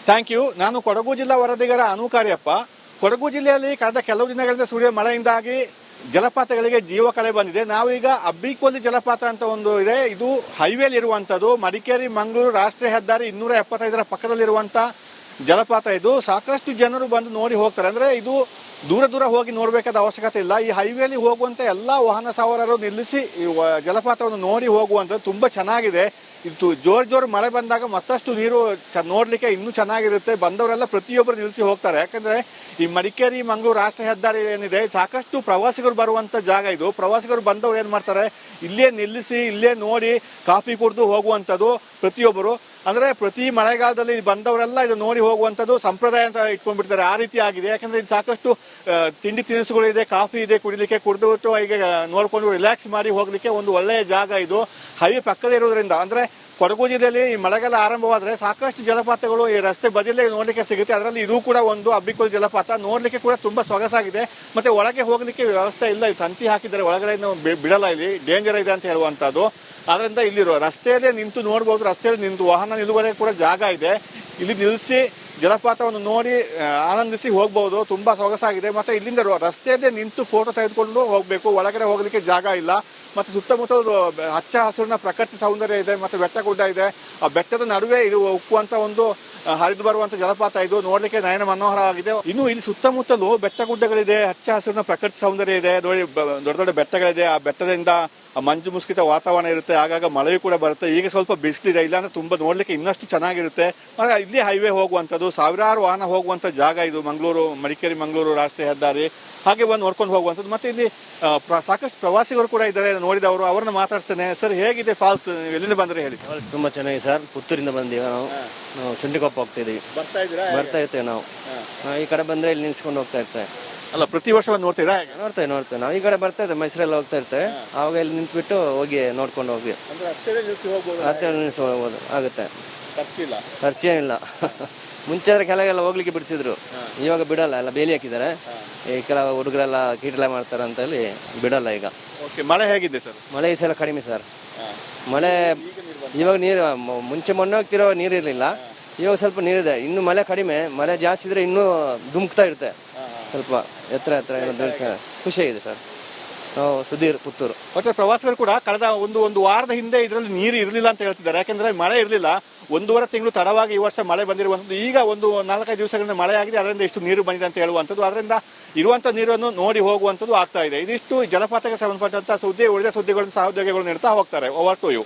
Thank you. ನಾನು ಕೊಡಗು ಜಿಲ್ಲಾ ವರದಿಗಾರ ಅನುಕಾರ್ಯಪ್ಪ. ಕೊಡಗು ಜಿಲ್ಲೆಯಲ್ಲಿ ಕಳೆದ ಕೆಲವು ದಿನಗಳಿಂದ ಸುರಿಯುವ ಮಳೆಯಿಂದಾಗಿ ಜಲಪಾತಗಳಿಗೆ ಜೀವ ಕಳೆ ಬಂದಿದೆ. ನಾವೀಗ ಅಬ್ಬಿಕೊಲ್ಲಿ ಜಲಪಾತ ಅಂತ ಒಂದು ಇದೆ. ಇದು ಹೈವೇಲಿ ಇರುವಂತದ್ದು. ಮಡಿಕೇರಿ ಮಂಗಳೂರು ರಾಷ್ಟ್ರೀಯ ಹೆದ್ದಾರಿ 275 ಪಕ್ಕದಲ್ಲಿರುವಂತ ಜಲಪಾತ. ಇದು ಸಾಕಷ್ಟು ಜನರು ಬಂದು ನೋಡಿ ಹೋಗ್ತಾರೆ. ಅಂದ್ರೆ ಇದು ದೂರ ದೂರ ಹೋಗಿ ನೋಡಬೇಕಾದ ಅವಶ್ಯಕತೆ ಇಲ್ಲ. ಈ ಹೈವೇಲಿ ಹೋಗುವಂತ ಎಲ್ಲಾ ವಾಹನ ಸವಾರರು ನಿಲ್ಲಿಸಿ ಈ ಜಲಪಾತವನ್ನು ನೋಡಿ ಹೋಗುವಂಥದ್ದು ತುಂಬಾ ಚೆನ್ನಾಗಿದೆ. ಇದು ಜೋರ್ ಮಳೆ ಬಂದಾಗ ಮತ್ತಷ್ಟು ನೀರು ನೋಡ್ಲಿಕ್ಕೆ ಇನ್ನೂ ಚೆನ್ನಾಗಿರುತ್ತೆ. ಬಂದವರೆಲ್ಲ ಪ್ರತಿಯೊಬ್ಬರು ನಿಲ್ಲಿಸಿ ಹೋಗ್ತಾರೆ. ಯಾಕಂದ್ರೆ ಈ ಮಡಿಕೇರಿ ಮಂಗಳೂರು ರಾಷ್ಟ್ರೀಯ ಹೆದ್ದಾರಿ ಏನಿದೆ, ಸಾಕಷ್ಟು ಪ್ರವಾಸಿಗರು ಬರುವಂತ ಜಾಗ ಇದು. ಪ್ರವಾಸಿಗರು ಬಂದವರು ಏನ್ ಮಾಡ್ತಾರೆ, ಇಲ್ಲೇ ನಿಲ್ಲಿಸಿ ಇಲ್ಲೇ ನೋಡಿ ಕಾಫಿ ಕುಡಿದು ಹೋಗುವಂಥದ್ದು ಪ್ರತಿಯೊಬ್ಬರು. ಅಂದ್ರೆ ಪ್ರತಿ ಮಳೆಗಾಲದಲ್ಲಿ ಬಂದವರೆಲ್ಲ ಇದು ನೋಡಿ ಹೋಗುವಂಥದ್ದು ಸಂಪ್ರದಾಯ ಅಂತ ಇಟ್ಕೊಂಡ್ಬಿಡ್ತಾರೆ. ಆ ರೀತಿ ಆಗಿದೆ. ಯಾಕಂದ್ರೆ ಇದು ಸಾಕಷ್ಟು ತಿಂಡಿ ತಿನಿಸುಗಳು ಇದೆ, ಕಾಫಿ ಇದೆ, ಕುಡಿಲಿಕ್ಕೆ ಕುಡಿದ್ಬಿಟ್ಟು ಈಗ ನೋಡ್ಕೊಂಡು ರಿಲ್ಯಾಕ್ಸ್ ಮಾಡಿ ಹೋಗ್ಲಿಕ್ಕೆ ಒಂದು ಒಳ್ಳೆಯ ಜಾಗ ಇದು. ಹೈವೇ ಪಕ್ಕದೇ ಇರೋದ್ರಿಂದ ಅಂದ್ರೆ ಕೊಡಗು ಜಿಲ್ಲೆಯಲ್ಲಿ ಈ ಮಳೆಗಾಲ ಆರಂಭವಾದ್ರೆ ಸಾಕಷ್ಟು ಜಲಪಾತಗಳು ಈ ರಸ್ತೆ ಬದಿಯಲ್ಲೇ ನೋಡ್ಲಿಕ್ಕೆ ಸಿಗುತ್ತೆ. ಅದರಲ್ಲಿ ಇದು ಕೂಡ ಒಂದು ಅಬ್ಬಿಕೊಲ್ಲಿ ಜಲಪಾತ. ನೋಡ್ಲಿಕ್ಕೆ ಕೂಡ ತುಂಬಾ ಸೊಗಸಾಗಿದೆ. ಮತ್ತೆ ಒಳಗೆ ಹೋಗ್ಲಿಕ್ಕೆ ವ್ಯವಸ್ಥೆ ಇಲ್ಲ. ತಂತಿ ಹಾಕಿದ್ದಾರೆ, ಒಳಗಡೆ ಬಿಡಲ್ಲ, ಇಲ್ಲಿ ಡೇಂಜರ್ ಇದೆ ಅಂತ ಹೇಳುವಂತದ್ದು. ಆದ್ರಿಂದ ಇಲ್ಲಿರೋ ರಸ್ತೆಯಲ್ಲೇ ನಿಂತು ನೋಡಬಹುದು. ರಸ್ತೆಯಲ್ಲಿ ನಿಂತು ವಾಹನ ನಿಲುಗಡೆ ಕೂಡ ಜಾಗ ಇದೆ. ಇಲ್ಲಿ ನಿಲ್ಲಿಸಿ ಜಲಪಾತವನ್ನು ನೋಡಿ ಆನಂದಿಸಿ ಹೋಗಬಹುದು. ತುಂಬಾ ಸೊಗಸಾಗಿದೆ. ಮತ್ತೆ ಇಲ್ಲಿಂದ ರಸ್ತೆಯಲ್ಲೇ ನಿಂತು ಫೋಟೋ ತೆಗೆದುಕೊಂಡು ಹೋಗ್ಬೇಕು. ಒಳಗಡೆ ಹೋಗ್ಲಿಕ್ಕೆ ಜಾಗ ಇಲ್ಲ. ಮತ್ತೆ ಸುತ್ತಮುತ್ತ ಹಚ್ಚ ಹಸಿರಿನ ಪ್ರಕೃತಿ ಸೌಂದರ್ಯ ಇದೆ. ಮತ್ತೆ ಬೆಟ್ಟ ಗುಡ್ಡ ಇದೆ. ಆ ಬೆಟ್ಟದ ನಡುವೆ ಇದು ಉಕ್ಕುವಂತ ಒಂದು ಹರಿದು ಬರುವಂತ ಜಲಪಾತ. ಇದು ನೋಡ್ಲಿಕ್ಕೆ ನಯನ ಮನೋಹರವಾಗಿದೆ. ಇನ್ನು ಇಲ್ಲಿ ಸುತ್ತಮುತ್ತಲು ಬೆಟ್ಟ ಗುಡ್ಡಗಳಿದೆ, ಹಚ್ಚ ಹಸಿರಿನ ಪ್ರಕೃತಿ ಸೌಂದರ್ಯ ಇದೆ. ನೋಡಿ, ದೊಡ್ಡ ದೊಡ್ಡ ಬೆಟ್ಟಗಳಿದೆ. ಆ ಬೆಟ್ಟದಿಂದ ಮಂಜು ಮುಸ್ಕಿತ ವಾತಾವರಣ ಇರುತ್ತೆ. ಆಗಾಗ ಮಳೆಯೂ ಕೂಡ ಬರುತ್ತೆ. ಈಗ ಸ್ವಲ್ಪ ಬಿಸಿಲಿದೆ, ಇಲ್ಲಾಂದ್ರೆ ತುಂಬಾ ನೋಡ್ಲಿಕ್ಕೆ ಇನ್ನಷ್ಟು ಚೆನ್ನಾಗಿರುತ್ತೆ. ಇಲ್ಲಿ ಹೈವೇ ಹೋಗುವಂತದ್ದು, ಸಾವಿರಾರು ವಾಹನ ಹೋಗುವಂತ ಜಾಗ ಇದು. ಮಡಿಕೇರಿ ಮಂಗಳೂರು ರಾಷ್ಟ್ರೀಯ ಹೆದ್ದಾರಿ ಹಾಗೆ ಬಂದು ನೋಡ್ಕೊಂಡು ಹೋಗುವಂಥದ್ದು. ಮತ್ತೆ ಇಲ್ಲಿ ಸಾಕಷ್ಟು ಪ್ರವಾಸಿಗರು ಕೂಡ ಇದ್ದಾರೆ, ನೋಡಿದವರು. ಅವ್ರನ್ನ ಮಾತಾಡ್ತೇನೆ. ಸರ್, ಹೇಗಿದೆ ಫಾಲ್ಸ್? ಎಲ್ಲಿಂದ ಬಂದ್ರೆ ಹೇಳಿ. ತುಂಬಾ ಚೆನ್ನಾಗಿದೆ ಸರ್. ಪುತ್ತೂರಿಂದ ಬಂದೀವಿ ನಾವು ಶುಂಠಿಕೊಪ್ಪ ಹೋಗ್ತಾ ಇದೀವಿ. ಬರ್ತಾ ಇರ್ತೇವೆ ನಾವು. ಈ ಕಡೆ ಬಂದ್ರೆ ಇಲ್ಲಿ ನಿಲ್ಸ್ಕೊಂಡು ಹೋಗ್ತಾ ಇರ್ತೇವೆ. ಅಲ್ಲ, ಪ್ರತಿ ವರ್ಷ ಬಂದು ನೋಡ್ತೀರಾ? ನೋಡ್ತೇವೆ ನಾವು. ಈ ಕಡೆ ಬರ್ತಾ ಇರ್ತೇವೆ, ಮೈಸೂರೆಲ್ಲ ಹೋಗ್ತಾ ಇರ್ತೇವೆ. ಆವಾಗ ಇಲ್ಲಿ ನಿಂತ್ಬಿಟ್ಟು ಹೋಗಿ ನೋಡ್ಕೊಂಡು ಹೋಗಿ ಹತ್ತಿರ ನಿಲ್ಸಿ ಹೋಗ್ಬೋದು. ಆಗುತ್ತೆ, ಖರ್ಚೇನಿಲ್ಲ. ಮುಂಚೆ ಆದ್ರೆ ಕೆಳಗೆಲ್ಲ ಹೋಗ್ಲಿಕ್ಕೆ ಬಿಡ್ತಿದ್ರು, ಇವಾಗ ಬಿಡಲ್ಲ. ಎಲ್ಲ ಬೇಲಿ ಹಾಕಿದ್ದಾರೆ. ಈ ಕೆಲವು ಹುಡುಗರೆಲ್ಲ ಕೀಟಲೆ ಮಾಡ್ತಾರೆ ಅಂತ ಹೇಳಿ ಬಿಡಲ್ಲ ಈಗ. ಮಳೆ ಹೇಗಿದೆ ಸರ್? ಮಳೆ ಈ ಸಲ ಕಡಿಮೆ ಸರ್. ಮಳೆ ಇವಾಗ ನೀರು ಮುಂಚೆ ಮೊನ್ನೆ ಹೋಗ್ತಿರೋ ನೀರಿರ್ಲಿಲ್ಲ. ಇವಾಗ ಸ್ವಲ್ಪ ನೀರಿದೆ. ಇನ್ನು ಮಳೆ ಕಡಿಮೆ. ಮಳೆ ಜಾಸ್ತಿ ಇದ್ರೆ ಇನ್ನೂ ಧುಮುಕ್ತಾ ಇರುತ್ತೆ. ಸ್ವಲ್ಪ ಎತ್ತರ ಖುಷಿಯಾಗಿದೆ ಸರ್. ನಾವು ಸುಧೀರ್, ಪುತ್ತೂರು. ಮತ್ತೆ ಪ್ರವಾಸಿಗರು ಕೂಡ ಕಳೆದ ಒಂದು ವಾರದ ಹಿಂದೆ ಇದರಲ್ಲಿ ನೀರು ಇರಲಿಲ್ಲ ಅಂತ ಹೇಳ್ತಿದ್ದಾರೆ. ಯಾಕಂದ್ರೆ ಮಳೆ ಇರಲಿಲ್ಲ. 1.5 ತಿಂಗಳು ತಡವಾಗಿ ಈ ವರ್ಷ ಮಳೆ ಬಂದಿರುವಂತದ್ದು. ಈಗ ಒಂದು 4-5 ದಿವಸಗಳಿಂದ ಮಳೆ ಆಗಿದೆ. ಅದರಿಂದ ಇಷ್ಟು ನೀರು ಬಂದಿದೆ ಅಂತ ಹೇಳುವಂಥದ್ದು. ಅದರಿಂದ ಇರುವಂತಹ ನೀರನ್ನು ನೋಡಿ ಹೋಗುವಂಥದ್ದು ಆಗ್ತಾ ಇದೆ. ಇದಿಷ್ಟು ಜಲಪಾತಕ್ಕೆ ಸಂಬಂಧಪಟ್ಟಂತ ಸುದ್ದಿ. ಉಳಿದ ಸುದ್ದಿಗಳನ್ನು ಸಹೋದ್ಯೋಗಿಗಳು ನೀಡ್ತಾ ಹೋಗ್ತಾರೆ. Over to you.